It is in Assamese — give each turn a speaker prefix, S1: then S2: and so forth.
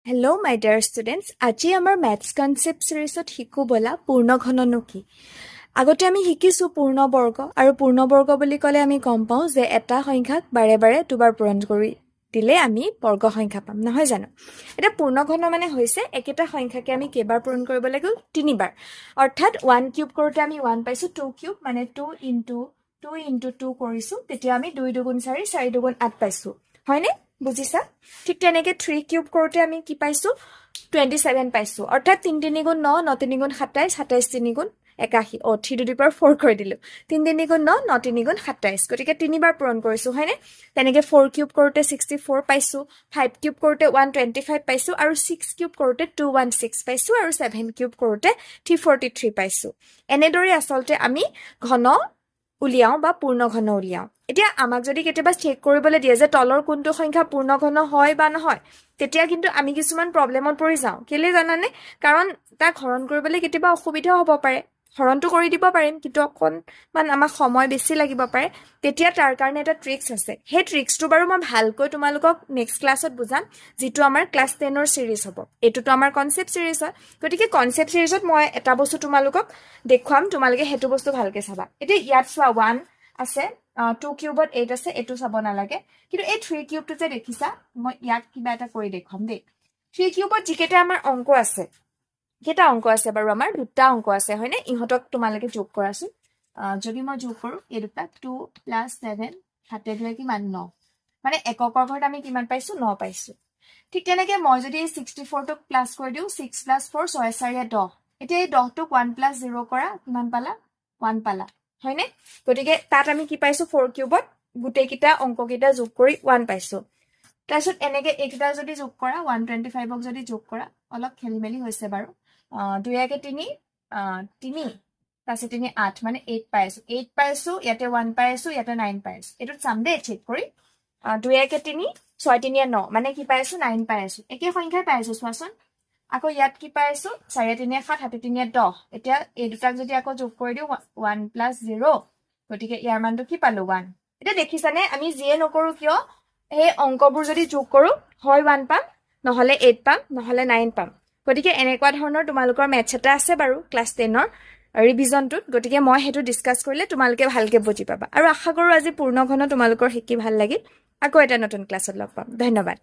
S1: Hello, my dear students. আজি আমাৰ Maths Concept Seriesত শিকো বলা পূৰ্ণঘননো কি? আগতে আমি শিকিছো পূৰ্ণবৰ্গ আৰু পূৰ্ণবৰ্গ বুলি ক'লে আমি গম পাওঁ যে এটা সংখ্যাক বাৰে বাৰে দুবাৰ পূৰণ কৰি দিলে আমি বৰ্গ সংখ্যা পাম নহয় জানো এটা পূৰ্ণঘন মানে হৈছে একেটা সংখ্যাকে আমি কেইবাৰ পূৰণ কৰিব লাগিব তিনিবাৰ অৰ্থাৎ 1 কিউব কৰোতে আমি 1 পাইছো 2 কিউব মানে 2 into 2 কৰিছো তেতিয়া আমি 2 দুগুণ 4 4 দুগুণ 8 পাইছো হয়নে বুজিছা ঠিক তেনেকে 3 কিউব কৰোতে আমি কি পাইছো 27 পাইছো অৰ্থাৎ 3 3 গুণ 9 9 3 গুণ 27 27 3 গুণ 81 অ 3 টু দি পাৱাৰ 4 কৰি দিলো 3 3 গুণ 9 9 3 গুণ 27 গতিকে তিনিবাৰ পূৰণ কৰিছো হয়নে তেনেকে 4 কিউব কৰোতে 64 পাইছো 5 কিউব কৰোতে 125 পাইছো আৰু 6 কিউব কৰোতে 216 পাইছো আৰু 7 কিউব কৰোতে 343 পাইছো এনেদৰে আসলতে আমি ঘন উলিয়াও বা পূৰ্ণঘন উলিয়াও এতিয়া আমাক যদি কেতিয়াবা চেক কৰিবলৈ দিয়ে যে তলৰ কোনটো সংখ্যা পূৰ্ণঘন হয় বা নহয় তেতিয়া কিন্তু আমি কিছুমান প্ৰবলেমত পৰি যাওঁ কেলে জানানে কাৰণ তা হৰণ কৰিবলৈ কেতিয়াবা অসুবিধা হ'ব পাৰে হৰণটো কৰি দিব পাৰিম কিন্তু অকণমান আমাক সময় বেছি লাগিব পাৰে তেতিয়া তাৰ কাৰণে এটা ট্ৰিক্স আছে সেই ট্ৰিক্সটো বাৰু মই ভালকৈ তোমালোকক নেক্সট ক্লাছত বুজাম যেটো আমাৰ ক্লাছ 10 ৰ সিৰিজ হ'ব এটোটো আমাৰ কনসেপ্ট সিৰিজ হয় গতিকে কনসেপ্ট সিৰিজত মই এটা বস্তু তোমালোকক দেখুৱাম তোমালোকে হেতু বস্তু ভালকে চাবা এতিয়া ইয়াত চোৱা 1 আছে 2 কিউবত 8 আছে এটো চাব নালাগে কিন্তু এই 3 কিউবটো যে দেখিছা মই ইয়াত কিবা এটা কৰি দেখুৱাম দেই 3 কিউবত যিকেটা আমাৰ অংক আছে কেটা অংক আছে বাৰু আমাৰ দুটা অংক আছে হয়নে ইহতক তোমালোকে যোগ কৰাছো যদি মই যোগ কৰো এই দুটা 2 + 7 হাতে ধৰে কিমান 9 মানে এককৰ ঘৰত আমি কিমান পাইছো 9 পাইছো ঠিক তেনেকে মই যদি 64 টোক প্লাস কৰি দিও 6 + 4 6 4 10 এতিয়া এই 10 টোক 1 + 0 কৰা কিমান পালা 1 পালা হয়নে গতিকে তাত আমি কি পাইছো 4 কিউবত গুটেকিটা অংককিটা যোগ কৰি 1 পাইছো তাৰছত এনেকে এইকিটা যদি যোগ কৰা 125 ক যদি যোগ কৰা অলপ খেলিমেলি হৈছে বাৰু 2 কে 3 3 তাৰছত 3 8 মানে 8 পাইছো 8 পাইছো ইয়াতে 1 পাইছো ইয়াতে 9 পাইছো এটোত সামদে চেক কৰি 2 কে 3 6 3 9 মানে কি পাইছো 9 পাইছো একে সংখ্যাই পাইছো চোৱাচোন আকৌ ইয়াত কি পাইছো 4 3 7 7 3 10 এতিয়া এই দুটাক যদি আকৌ যোগ কৰি দিও 1 + 0 গতিকে ইয়াৰ মানটো কি পালো 1 এটা দেখিছানে আমি জিয়ে নকৰো কিয় এই অংকবোৰ যদি যোগ কৰো হয় 1 পাম নহলে 8 পাম নহলে 9 পাম গতিকে এনেকুৱা ধৰণৰ তোমালোকৰ মেথছ এটা আছে বাৰু ক্লাছ 10 ৰ ৰিভিজনটোত গতিকে মই হেতু ডিসকাস কৰিলে তোমালোকে ভালকে বুজি পাবা আৰু আশা কৰো আজি পূৰ্ণঘন তোমালোকৰ শিকি ভাল লাগিল আকৌ এটা নতুন ক্লাছত লগ পাম ধন্যবাদ